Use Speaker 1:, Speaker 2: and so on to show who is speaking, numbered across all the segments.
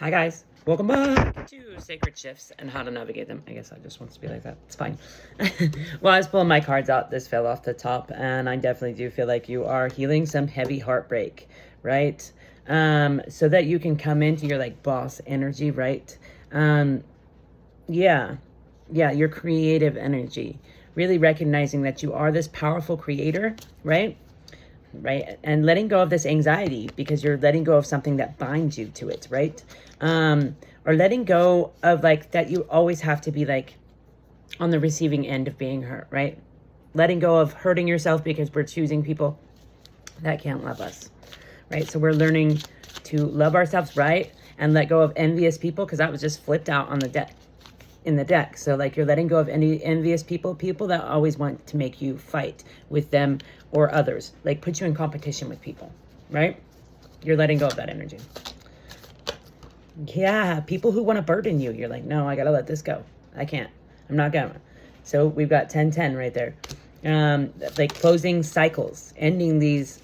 Speaker 1: Hi guys, welcome back to Sacred Shifts and how to navigate them. I guess I just want to be like that. It's fine. Well, I was pulling my cards out. This fell off the top, and I definitely do feel like you are healing some heavy heartbreak, right? So that you can come into your like boss energy, right? Yeah, your creative energy. Really recognizing that you are this powerful creator, right? Right, and letting go of this anxiety because you're letting go of something that binds you to it, right? Or letting go of like that you always have to be like on the receiving end of being hurt, right? Letting go of hurting yourself because we're choosing people that can't love us, right? So we're learning to love ourselves, right? And let go of envious people, because that was just flipped out on the deck in the deck. So like you're letting go of any envious people that always want to make you fight with them or others, like put you in competition with people, right? You're letting go of that energy. Yeah, people who want to burden you, you're like, no, I gotta let this go. I can't. I'm not gonna. So we've got 10-10 right there. Like closing cycles, ending these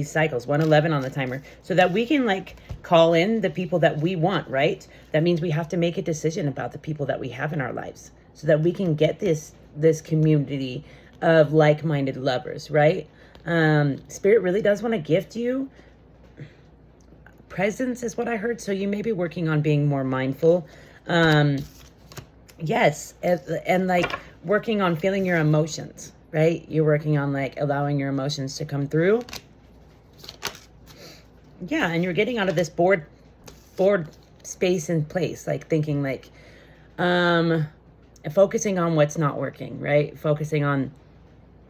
Speaker 1: cycles, 111 on the timer, so that we can like call in the people that we want, right? That means we have to make a decision about the people that we have in our lives so that we can get this community of like-minded lovers, right? Spirit really does want to gift you presence, is what I heard. So you may be working on being more mindful. Yes, and like working on feeling your emotions, right? You're working on like allowing your emotions to come through. Yeah, and you're getting out of this bored space and place, like thinking like focusing on what's not working, right? Focusing on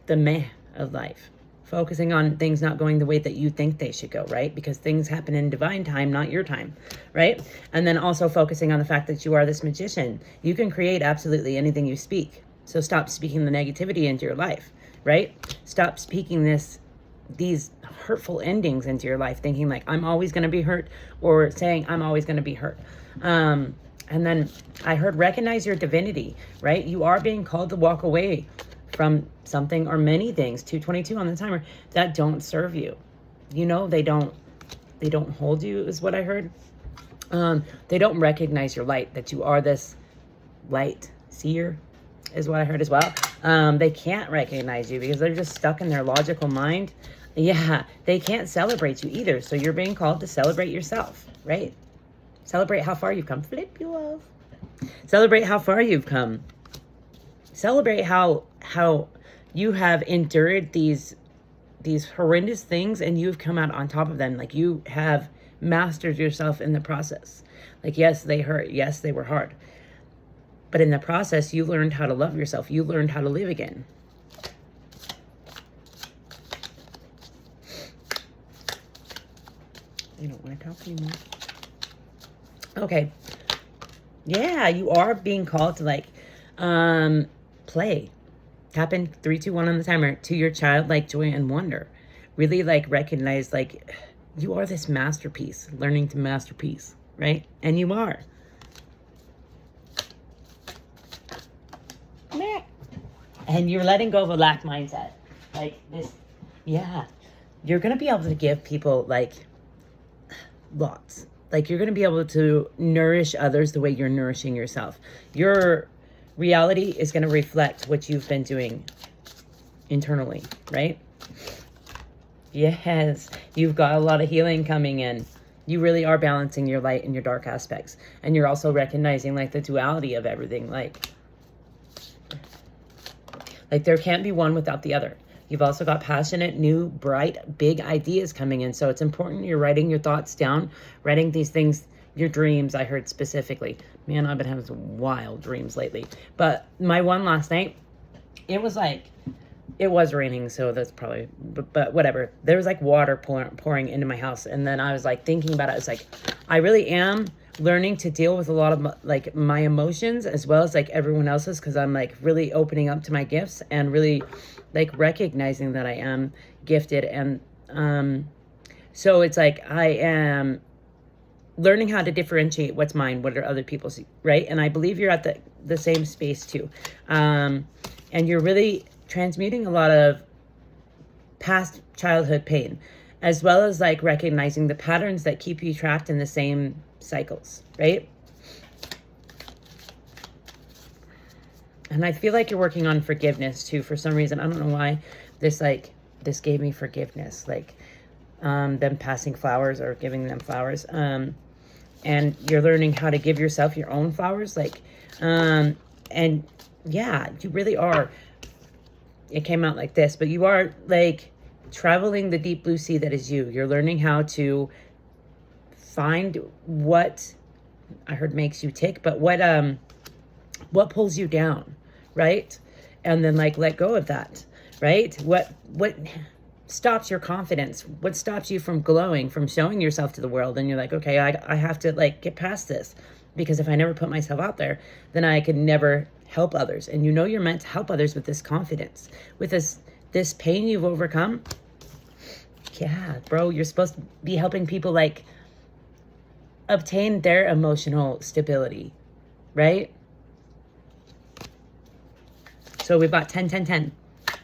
Speaker 1: the meh of life, focusing on things not going the way that you think they should go, right? Because things happen in divine time, not your time, right? And then also focusing on the fact that you are this magician. You can create absolutely anything you speak. So stop speaking the negativity into your life, right? Stop speaking these hurtful endings into your life, thinking like I'm always going to be hurt, or saying I'm always going to be hurt. And then I heard recognize your divinity, right? You are being called to walk away from something or many things, 222 on the timer, that don't serve you. You know, they don't hold you, is what I heard. They don't recognize your light, that you are this light seer, is what I heard as well. They can't recognize you because they're just stuck in their logical mind. Yeah, they can't celebrate you either. So you're being called to celebrate yourself, right? Celebrate how far you've come. Flip you off. Celebrate how far you've come. Celebrate how you have endured these horrendous things and you've come out on top of them. Like you have mastered yourself in the process. Like, yes, they hurt. Yes, they were hard. But in the process, you learned how to love yourself. You learned how to live again. You don't want to talk anymore. Okay. Yeah, you are being called to like play. Tap in 3, 2, 1 on the timer to your childlike joy and wonder. Really like recognize like you are this masterpiece, learning to masterpiece, right? And you are. And you're letting go of a lack mindset. Like this, yeah. You're going to be able to give people like lots. Like you're going to be able to nourish others the way you're nourishing yourself. Your reality is going to reflect what you've been doing internally, right? Yes, you've got a lot of healing coming in. You really are balancing your light and your dark aspects. And you're also recognizing like the duality of everything. Like there can't be one without the other. You've also got passionate, new, bright, big ideas coming in. So it's important you're writing your thoughts down, writing these things, your dreams, I heard specifically. Man, I've been having some wild dreams lately. But my one last night, it was raining, so that's probably, but whatever. There was like water pouring into my house. And then I was like thinking about it. It's like, I really am learning to deal with a lot of like my emotions as well as like everyone else's, because I'm like really opening up to my gifts and really like recognizing that I am gifted. And so it's like I am learning how to differentiate what's mine, what are other people's, right? And I believe you're at the same space too. And you're really transmuting a lot of past childhood pain, as well as like recognizing the patterns that keep you trapped in the same cycles, right? And I feel like you're working on forgiveness too for some reason. I don't know why this gave me forgiveness, like them passing flowers or giving them flowers. And you're learning how to give yourself your own flowers, like, and yeah, you really are. It came out like this, but you are like traveling the deep blue sea that is you. You're learning how to find what I heard makes you tick, but what pulls you down, right? And then like let go of that, right? What stops your confidence? What stops you from glowing, from showing yourself to the world? And you're like, okay, I have to like get past this, because if I never put myself out there, then I could never help others. And you know you're meant to help others with this confidence, with this pain you've overcome. Yeah, bro, you're supposed to be helping people like obtain their emotional stability, right? So we've got 10, 10, 10.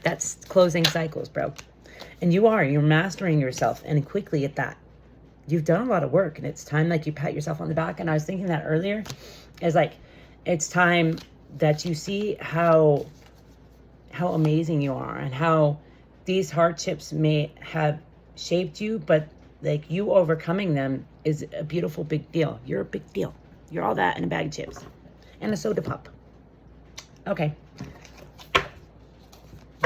Speaker 1: That's closing cycles, bro. And you're mastering yourself, and quickly at that. You've done a lot of work, and it's time like you pat yourself on the back. And I was thinking that earlier, is like, it's time that you see how amazing you are, and how these hardships may have shaped you, but like you overcoming them is a beautiful big deal. You're a big deal. You're all that in a bag of chips and a soda pop. Okay.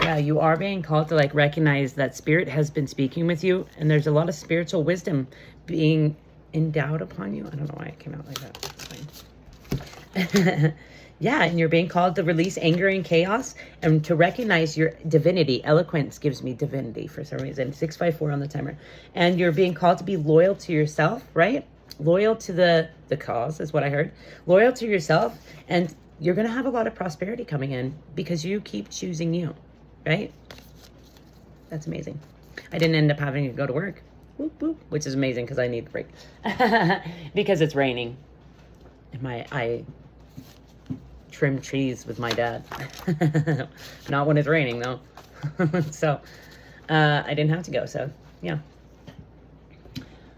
Speaker 1: Yeah, you are being called to like recognize that spirit has been speaking with you, and there's a lot of spiritual wisdom being endowed upon you. I don't know why it came out like that. It's fine. Yeah, and you're being called to release anger and chaos, and to recognize your divinity. Eloquence gives me divinity for some reason. 654 on the timer. And you're being called to be loyal to yourself, right? Loyal to the cause is what I heard. Loyal to yourself, and you're going to have a lot of prosperity coming in because you keep choosing you, right? That's amazing. I didn't end up having to go to work, whoop, whoop, which is amazing because I need the break because it's raining. And I trim trees with my dad. Not when it's raining though. So I didn't have to go. So yeah.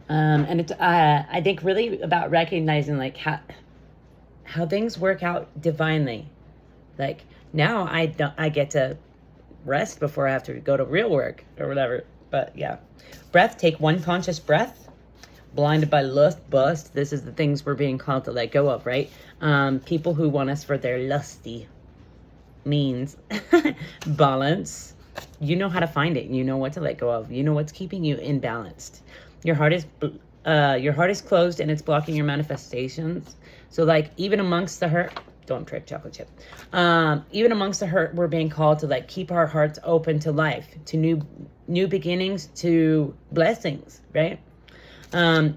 Speaker 1: And it's I think really about recognizing like how things work out divinely. Like now I get to rest before I have to go to real work or whatever. But yeah, breath. Take one conscious breath. Blinded by lust, bust. This is the things we're being called to let go of, right? People who want us for their lusty means. Balance. You know how to find it. You know what to let go of. You know what's keeping you imbalanced. Your heart is closed, and it's blocking your manifestations. So like even amongst the hurt, don't trip, chocolate chip. Even amongst the hurt, we're being called to like keep our hearts open to life, to new beginnings, to blessings, right?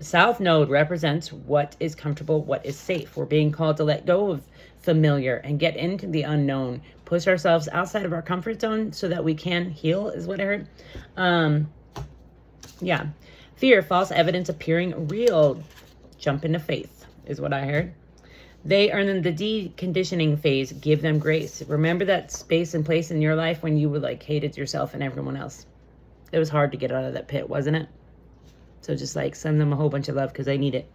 Speaker 1: South Node represents what is comfortable, what is safe. We're being called to let go of familiar and get into the unknown. Push ourselves outside of our comfort zone so that we can heal, is what I heard. Yeah. Fear, false evidence appearing real. Jump into faith, is what I heard. They are in the deconditioning phase. Give them grace. Remember that space and place in your life when you were like hated yourself and everyone else. It was hard to get out of that pit, wasn't it? So just like send them a whole bunch of love because they need it.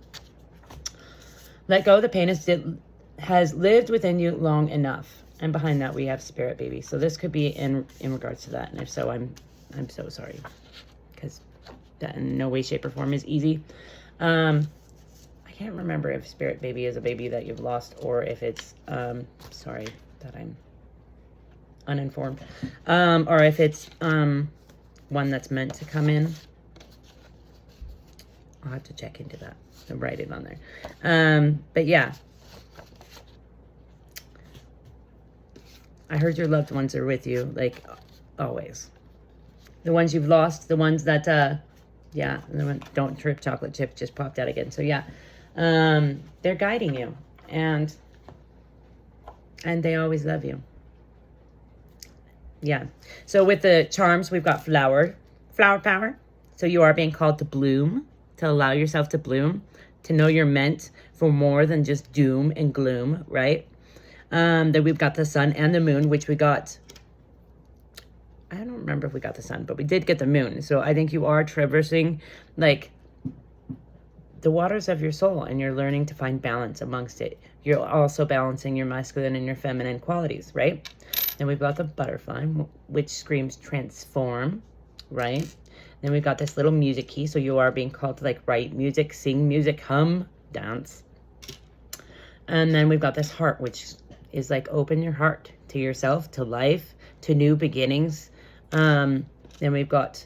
Speaker 1: Let go of the pain has lived within you long enough. And behind that we have spirit baby. So this could be in regards to that. And if so, I'm so sorry. Because that in no way, shape, or form is easy. I can't remember if spirit baby is a baby that you've lost or if it's sorry that I'm uninformed. Or if it's one that's meant to come in. I'll have to check into that and write it on there. But yeah. I heard your loved ones are with you, like always. The ones you've lost, the ones that, yeah, don't trip, chocolate chip just popped out again. So yeah, they're guiding you and they always love you. Yeah. So with the charms, we've got flower power. So you are being called to bloom. To allow yourself to bloom, to know you're meant for more than just doom and gloom, right? Then we've got the sun and the moon, which we got, I don't remember if we got the sun, but we did get the moon. So I think you are traversing like the waters of your soul, and you're learning to find balance amongst it. You're also balancing your masculine and your feminine qualities, right? Then we've got the butterfly, which screams transform, right? Then we've got this little music key, so you are being called to like write music, sing music, hum, dance. And then we've got this heart, which is like open your heart to yourself, to life, to new beginnings. Then we've got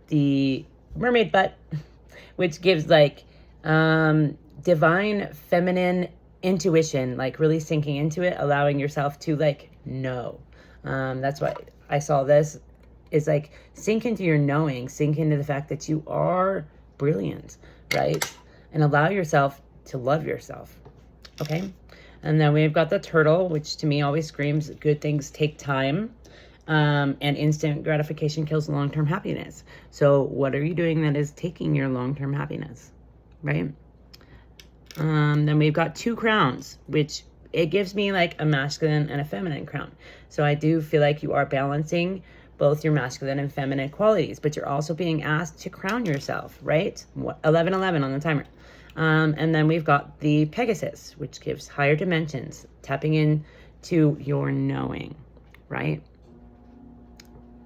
Speaker 1: the mermaid butt, which gives like divine feminine intuition, like really sinking into it, allowing yourself to like know. That's why I saw this is like sink into your knowing, sink into the fact that you are brilliant, right? And allow yourself to love yourself. Okay. And then we've got the turtle, which to me always screams good things take time. And instant gratification kills long-term happiness. So what are you doing that is taking your long-term happiness, right? Then we've got two crowns, which it gives me like a masculine and a feminine crown. So I do feel like you are balancing both your masculine and feminine qualities, but you're also being asked to crown yourself, right? 11:11 on the timer. And then we've got the Pegasus, which gives higher dimensions, tapping in to your knowing, right?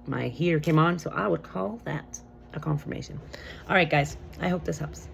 Speaker 1: My here came on, so I would call that a confirmation. All right, guys, I hope this helps.